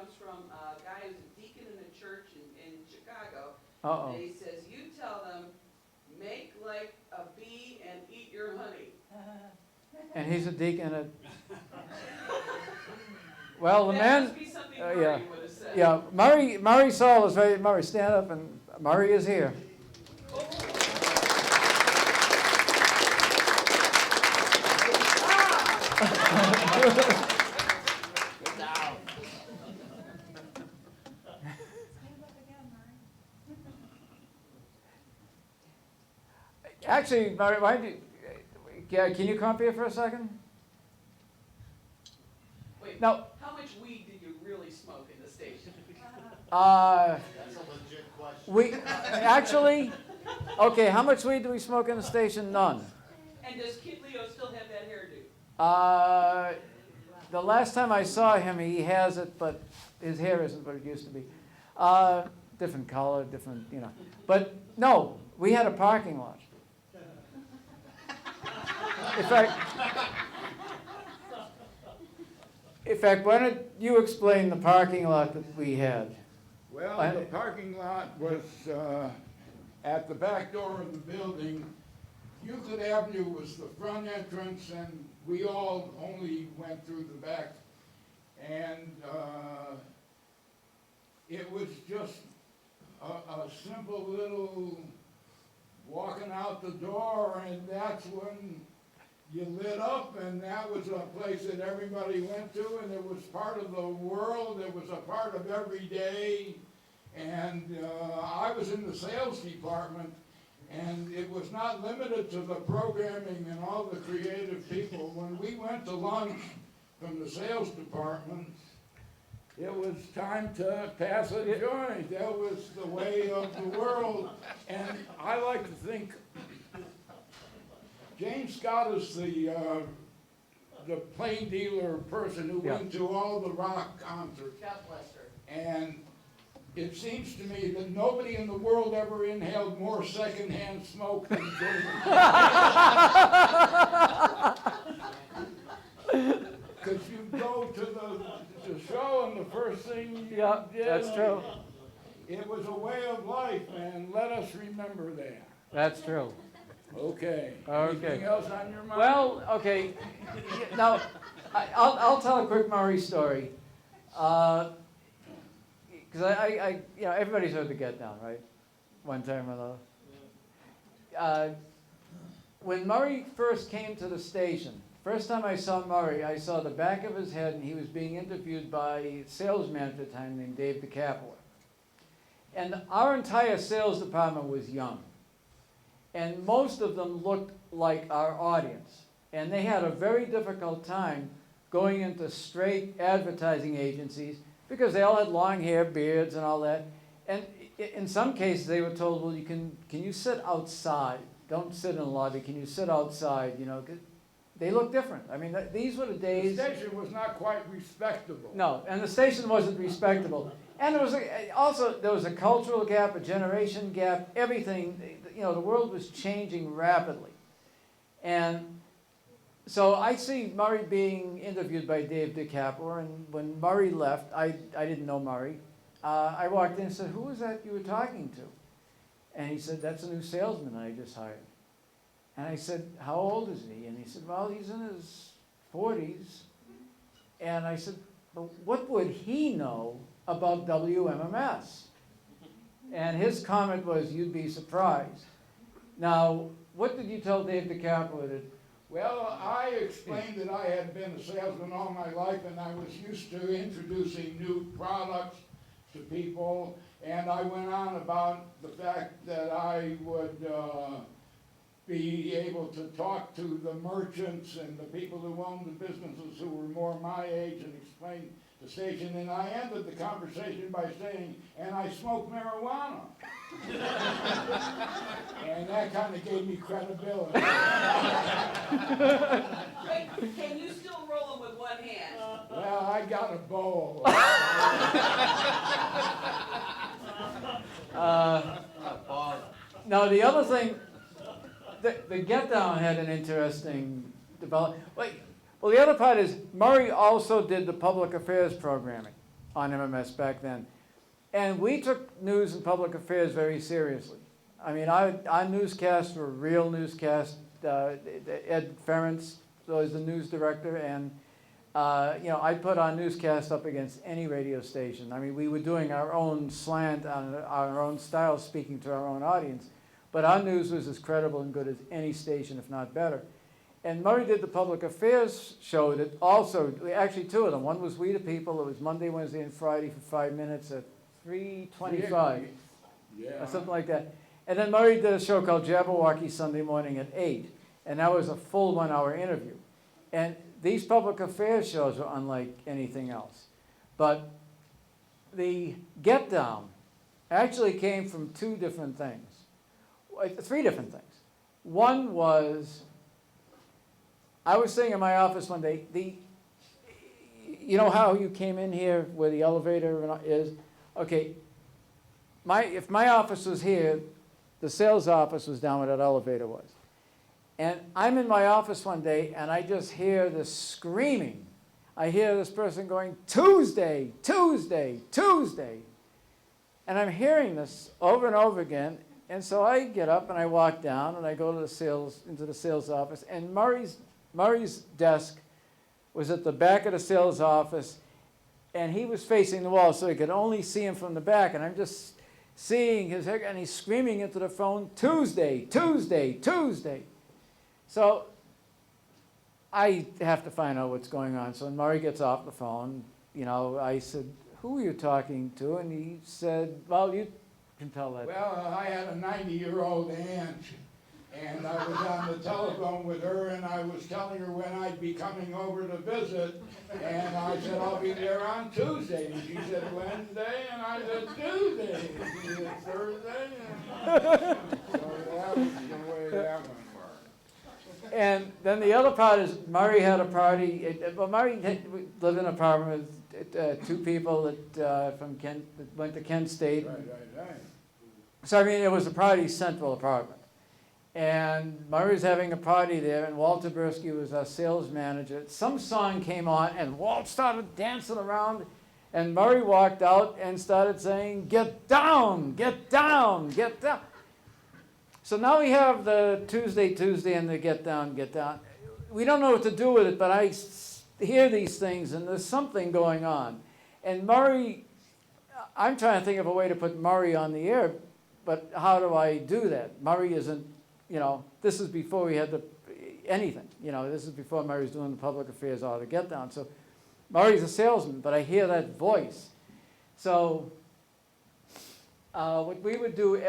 comes from a guy who's a deacon in a church in Chicago. Uh-oh. And he says, you tell them, make like a bee and eat your honey. And he's a deacon at... Well, the That man... must be something Murray yeah. would have said. Yeah, Murray Saul is very... Murray, stand up, and Murray is here. Actually, Murray, why do you, can you come up here for a second? Wait, No. how much weed did you really smoke in the station? That's a legit question. We actually, okay, how much weed do we smoke in the station? None. And does Kid Leo still have that hairdo? The last time I saw him, he has it, but his hair isn't what it used to be. Different color, different, you know. But no, we had a parking lot. In fact, why don't you explain the parking lot that we had? Well, the parking lot was at the back door of the building. Euclid Avenue was the front entrance, and we all only went through the back. And it was just a simple little walking out the door, and that's when you lit up, and that was a place that everybody went to, and it was part of the world. It was a part of every day. And I was in the sales department, and it was not limited to the programming and all the creative people. When we went to lunch from the sales department, it was time to pass a joint. That was the way of the world. And I like to think James Scott is the plain dealer person who went to all the rock concerts. God bless her. And it seems to me that nobody in the world ever inhaled more secondhand smoke than James. Because you go to the show, and the first thing you did, that's true. It was a way of life, and let us remember that. That's true. Okay. Okay. Anything else on your mind? Well, okay. Now, I'll tell a quick Murray story. Because I, you know, everybody's heard the Get Down, right? One time or another. When Murray first came to the station, first time I saw Murray, I saw the back of his head, and he was being interviewed by a salesman at the time named Dave DeCapua. And our entire sales department was young. And most of them looked like our audience. And they had a very difficult time going into straight advertising agencies because they all had long hair, beards, and all that. And in some cases, they were told, well, can you sit outside? Don't sit in the lobby. Can you sit outside? You know, 'cause they look different. I mean, these were the days. The station was not quite respectable. No, and the station wasn't respectable. And there was also there was a cultural gap, a generation gap, everything. You know, the world was changing rapidly. And so I see Murray being interviewed by Dave DeCapua, and when Murray left, I didn't know Murray. I walked in and said, "Who was that you were talking to?" And he said, "That's a new salesman I just hired." And I said, "How old is he?" And he said, "Well, he's in his 40s. And I said, "But what would he know about WMMS?" And his comment was, "You'd be surprised." Now, what did you tell Dave DeCapua? Well, I explained that I had been a salesman all my life, and I was used to introducing new products to people. And I went on about the fact that I would be able to talk to the merchants and the people who owned the businesses who were more my age and explain the station. And I ended the conversation by saying, "And I smoke marijuana." And that kind of gave me credibility. Wait, can you still roll them with one hand? Well, I got a bowl. Now, the other thing, the Get Down had an interesting development. Well, the other part is Murray also did the public affairs programming. on MMS back then. And we took news and public affairs very seriously. I mean, our newscasts were real newscasts. Ed Ferentz was the news director, and you know, I put our newscast up against any radio station. I mean, we were doing our own slant on our own style, speaking to our own audience. But our news was as credible and good as any station, if not better. And Murray did the public affairs show that also, actually two of them. One was We the People. It was Monday, Wednesday, and Friday for 5 minutes at 3:25, or something like that. And then Murray did a show called Jabberwocky Sunday morning at 8. And that was a full 1 hour interview. And these public affairs shows are unlike anything else. But the Get Down actually came from 2 different things. 3 different things. One was, I was sitting in my office one day, you know how you came in here where the elevator is? Okay, if my office was here, the sales office was down where that elevator was. And I'm in my office one day and I just hear this screaming. I hear this person going, Tuesday, Tuesday, Tuesday. And I'm hearing this over and over again. And so I get up and I walk down and I go to into the sales office, and Murray's desk was at the back of the sales office, and he was facing the wall, so he could only see him from the back. And I'm just seeing his head, and he's screaming into the phone, Tuesday, Tuesday, Tuesday. So I have to find out what's going on. So when Murray gets off the phone, you know, I said, who are you talking to? And he said, well, you can tell that. Well, I had a 90-year-old aunt, and I was on the telephone with her, and I was telling her when I'd be coming over to visit, and I said, I'll be there on Tuesday. And she said, Wednesday, and I said, Tuesday. And she said, Thursday. And so that was the way that one worked. And then the other part is Murray had a party. Well, Murray lived in an apartment with 2 people that from Kent, that went to Kent State. Right. So, I mean, it was a party central apartment. And Murray was having a party there, and Walter Bursky was our sales manager. Some song came on, and Walt started dancing around, and Murray walked out and started saying, get down, get down, get down. So now we have the Tuesday, and the get down, get down. We don't know what to do with it, but I hear these things, and there's something going on. And Murray, I'm trying to think of a way to put Murray on the air, but how do I do that? Murray isn't, you know, this is before we had anything. You know, this is before Murray was doing the public affairs or the get down. So Murray's a salesman, but I hear that voice. So what we would do,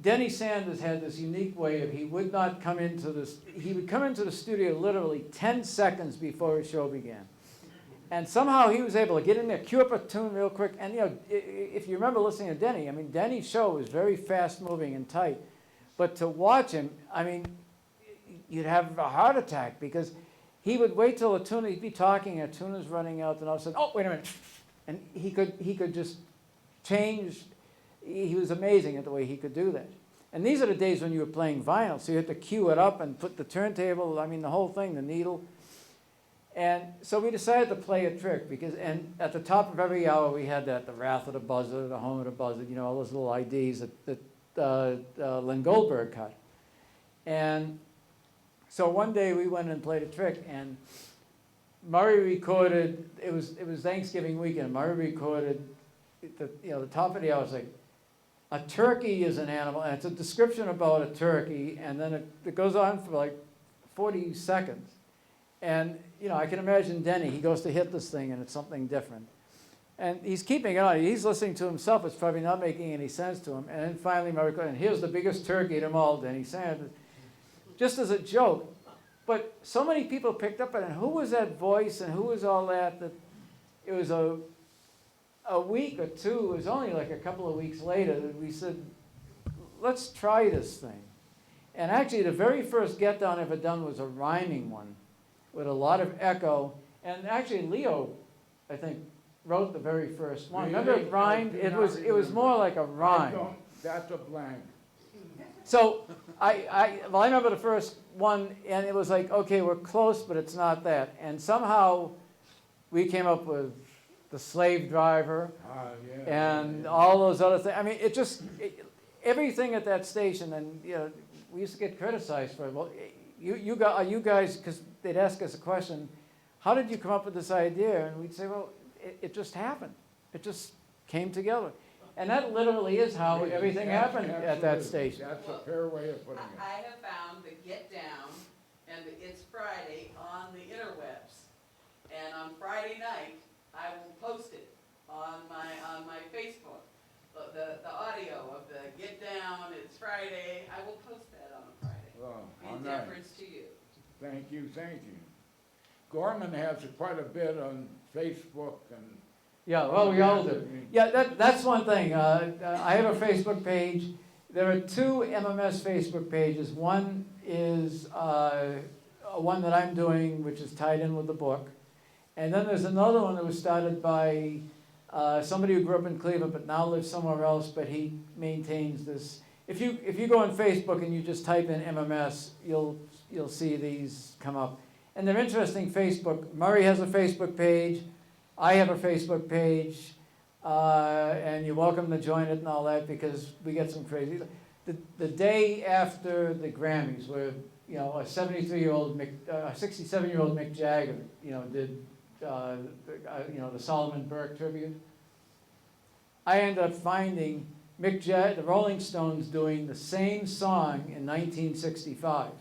Denny Sanders had this unique way of, he would come into the studio literally 10 seconds before his show began. And somehow he was able to get in there, cue up a tune real quick. And, you know, if you remember listening to Denny, I mean, Denny's show was very fast-moving and tight. But to watch him, I mean, you'd have a heart attack, because he would wait till a tune, he'd be talking, a tune is running out, and all of a sudden, oh, wait a minute. And he could just change. He was amazing at the way he could do that. And these are the days when you were playing vinyl, so you had to cue it up and put the turntable, I mean, the whole thing, the needle. And so we decided to play a trick, and at the top of every hour we had the Wrath of the Buzzard, the Home of the Buzzard, you know, all those little IDs that Len Goldberg cut. And so one day we went and played a trick, and Murray recorded, it was Thanksgiving weekend, Murray recorded, the top of the hour was like, a turkey is an animal, and it's a description about a turkey, and then it goes on for like 40 seconds. And, you know, I can imagine Denny, he goes to hit this thing and it's something different. And he's keeping it on, he's listening to himself, it's probably not making any sense to him. And then finally, and here's the biggest turkey of them all, Denny Sanders, just as a joke. But so many people picked up on it, and who was that voice and who was all that, that it was a week or two, it was only like a couple of weeks later that we said, let's try this thing. And actually the very first Get Down ever done was a rhyming one with a lot of echo. And actually Leo, I think, wrote the very first one. Remember it rhymed? It was more like a rhyme. That's a blank. So I remember the first one, and it was like, okay, we're close, but it's not that. And somehow we came up with the slave driver, Yeah. and all those other things. I mean, everything at that station, and we used to get criticized for it. Well, you guys, because they'd ask us a question, how did you come up with this idea? And we'd say, well, it just happened. It just came together. And that literally is how everything happened at that station. That's a fair way of putting it. I have found the Get Down and the It's Friday on the interwebs. And on Friday night, I will post it on my Facebook. The audio of the Get Down, It's Friday, I will post that on a Friday. Well, In all right. deference to you. Thank you, thank you. Gorman has quite a bit on Facebook and. Yeah, well, we all do. Yeah, that's one thing. I have a Facebook page. There are two MMS Facebook pages. One is one that I'm doing, which is tied in with the book. And then there's another one that was started by somebody who grew up in Cleveland but now lives somewhere else, but he maintains this. If you go on Facebook and you just type in MMS, you'll see these come up. And they're interesting Facebook. Murray has a Facebook page. I have a Facebook page, and you're welcome to join it and all that because we get some crazy. The day after the Grammys, where a 67-year-old Mick Jagger, did the Solomon Burke tribute. I ended up finding the Rolling Stones doing the same song in 1965,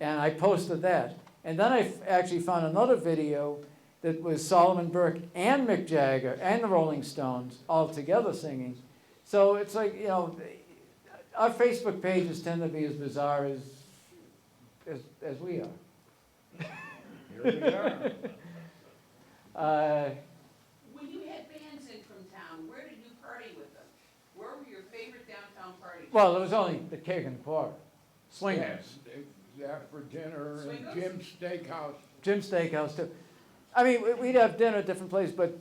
and I posted that. And then I actually found another video that was Solomon Burke and Mick Jagger and the Rolling Stones all together singing. So it's like, our Facebook pages tend to be as bizarre as we are. Here we are. When you had bands in from town, where did you party with them? Where were your favorite downtown parties? Well, there was only the Keg and Quarter. Swingers. Yes, that for dinner and Swingers? Jim's Steakhouse. Jim's Steakhouse too. I mean, we'd have dinner at different places, but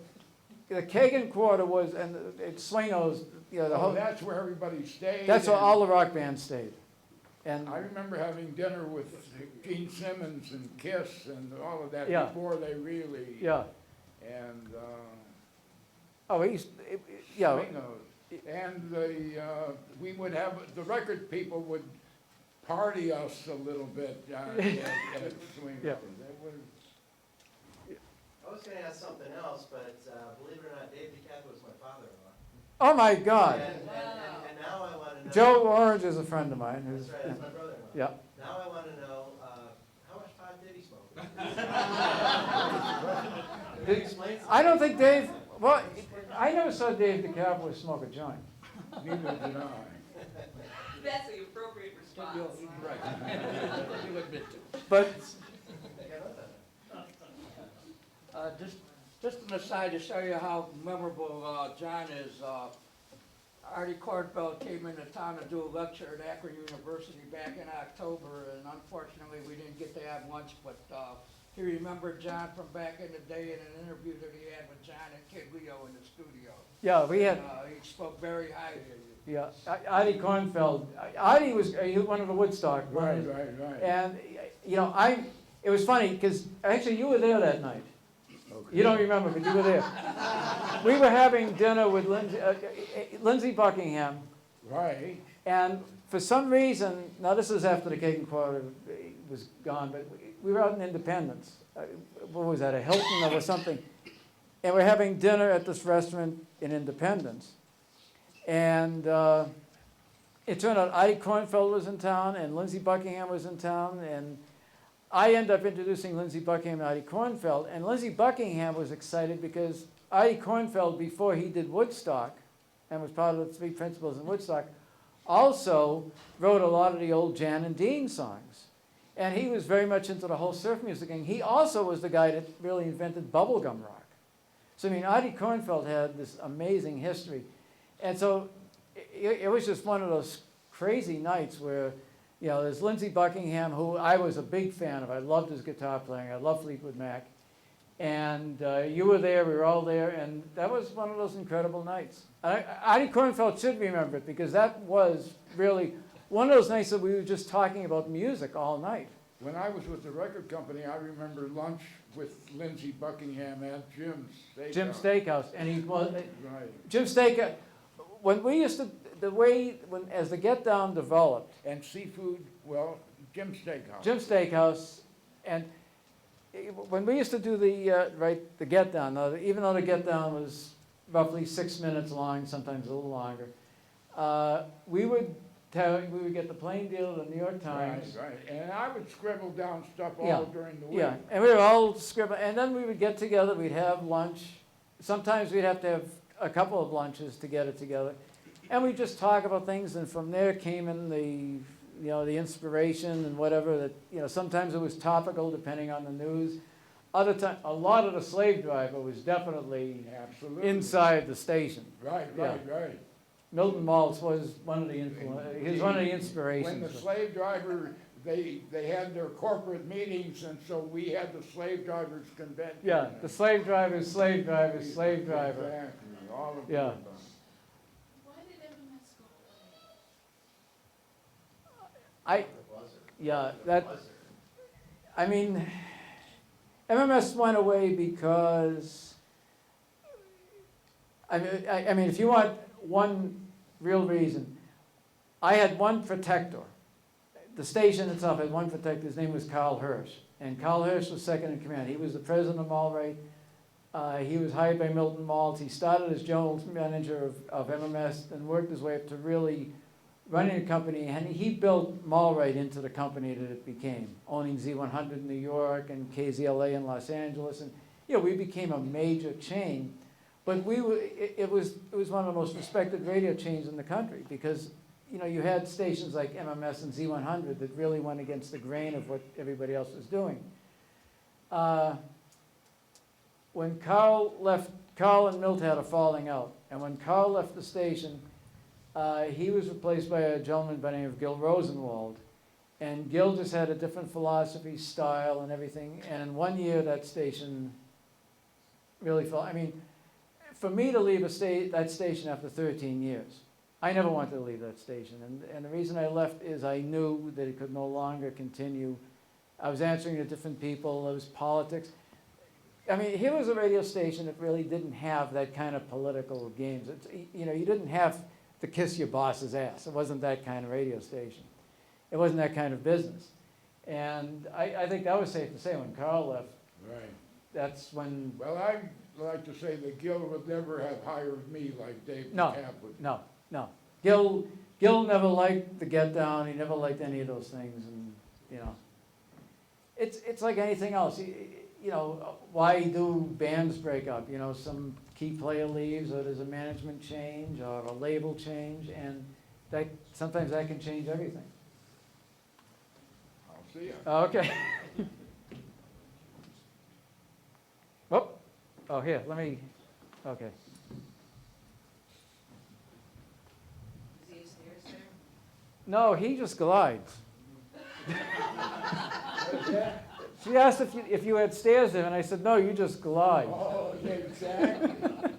the Keg and Quarter was, and it's Swingos, the whole. That's where everybody stayed. That's where and all the rock bands stayed. And I remember having dinner with Gene Simmons and Kiss and all of that Yeah. before they really. yeah, And oh, yeah, Swingos. And we would have, the record people would party us a little bit at Swingos. Yeah. That was, I was gonna ask something else, but believe it or not, Dave DeCappo was my father-in-law. Oh my God. And now I wanna know. Joe Orange is a friend of mine. That's right, that's my brother-in-law. Yeah. Now I wanna know, how much pot did he smoke? Can you explain? I don't think Dave, well, I never saw Dave DeCappo smoke a joint. neither did I. That's the appropriate response. But, Just an aside to show you how memorable John is, Artie Kornfeld came into town to do a lecture at Akron University back in October, and unfortunately we didn't get to have lunch, but he remembered John from back in the day in an interview that he had with John and Kid Leo in the studio. yeah, we had, He spoke very highly of you. yeah, Artie Kornfeld. Artie was one of the Woodstock Right, runners. right. And, it was funny, because actually you were there that night. Okay. You don't remember, but you were there. We were having dinner with Lindsey Buckingham, Right. and for some reason, now this is after the Cake and Quarter was gone, but we were out in Independence. What was that, a Hilton or something? And we're having dinner at this restaurant in Independence. And it turned out Artie Kornfeld was in town, and Lindsey Buckingham was in town, and I ended up introducing Lindsey Buckingham and Artie Kornfeld, and Lindsey Buckingham was excited because Artie Kornfeld, before he did Woodstock, and was part of the three principals in Woodstock, also wrote a lot of the old Jan and Dean songs. And he was very much into the whole surf music thing. He also was the guy that really invented bubblegum rock. So, I mean, Artie Kornfeld had this amazing history. And so it was just one of those crazy nights where, there's Lindsey Buckingham, who I was a big fan of. I loved his guitar playing. I loved Fleetwood Mac. And you were there, we were all there, and that was one of those incredible nights. Artie Kornfeld should remember it, because that was really one of those nights that we were just talking about music all night. when I was with the record company, I remember lunch with Lindsey Buckingham at Jim's Steakhouse. Jim's Steakhouse, and he was, Right, Jim's Steakhouse, when we used to, as the Get Down developed, and seafood, well, Jim's Steakhouse. Jim's Steakhouse, and when we used to do the Get Down, even though the Get Down was roughly 6 minutes long, sometimes a little longer, we would get the plain deal of the New York Times. Right, and I would scribble down stuff Yeah, all during the week. Yeah, and we would all scribble, and then we would get together, we'd have lunch. Sometimes we'd have to have a couple of lunches to get it together. And we'd just talk about things, and from there came in the inspiration and whatever that, sometimes it was topical depending on the news. Other time, a lot of the slave driver was definitely Absolutely. inside the station. Right. Milton Maltz was one of the he was one of the inspirations. When the slave driver, they had their corporate meetings, and so we had the slave drivers convention. Yeah, the slave driver, slave driver, slave driver. Exactly, all of Yeah. them. Why did MMS go away? I, yeah, that, I mean, MMS went away because, I mean, if you want one real reason, I had one protector. The station itself had one protector, his name was Carl Hirsch. And Carl Hirsch was second in command. He was the president of Mallrate. He was hired by Milton Maltz. He started as general manager of MMS and worked his way up to really running a company. And he built Mallrate into the company that it became, owning Z100 in New York and KZLA in Los Angeles. And we became a major chain. But it was one of the most respected radio chains in the country because you had stations like MMS and Z100 that really went against the grain of what everybody else was doing. When Carl left, Carl and Milt had a falling out. And when Carl left the station, he was replaced by a gentleman by the name of Gil Rosenwald. And Gil just had a different philosophy, style, and everything. And in 1 year, that station really fell. I mean, for me to leave that station after 13 years, I never wanted to leave that station. And the reason I left is I knew that it could no longer continue. I was answering to different people. There was politics. I mean, here was a radio station that really didn't have that kind of political games. You didn't have to kiss your boss's ass. It wasn't that kind of radio station. It wasn't that kind of business. And I think that was safe to say when Carl left. Right. That's when. Well, I'd like to say that Gil would never have hired me like Dave No, DeCamp would. no. Gil never liked the Get Down. He never liked any of those things. And it's like anything else. Why do bands break up? Some key player leaves, or there's a management change, or a label change, and sometimes that can change everything. I'll see ya. Okay. Whoop. Oh, here, okay. Is he upstairs there? No, he just glides. She asked if you had stairs there, and I said, no, you just glide. Oh, exactly.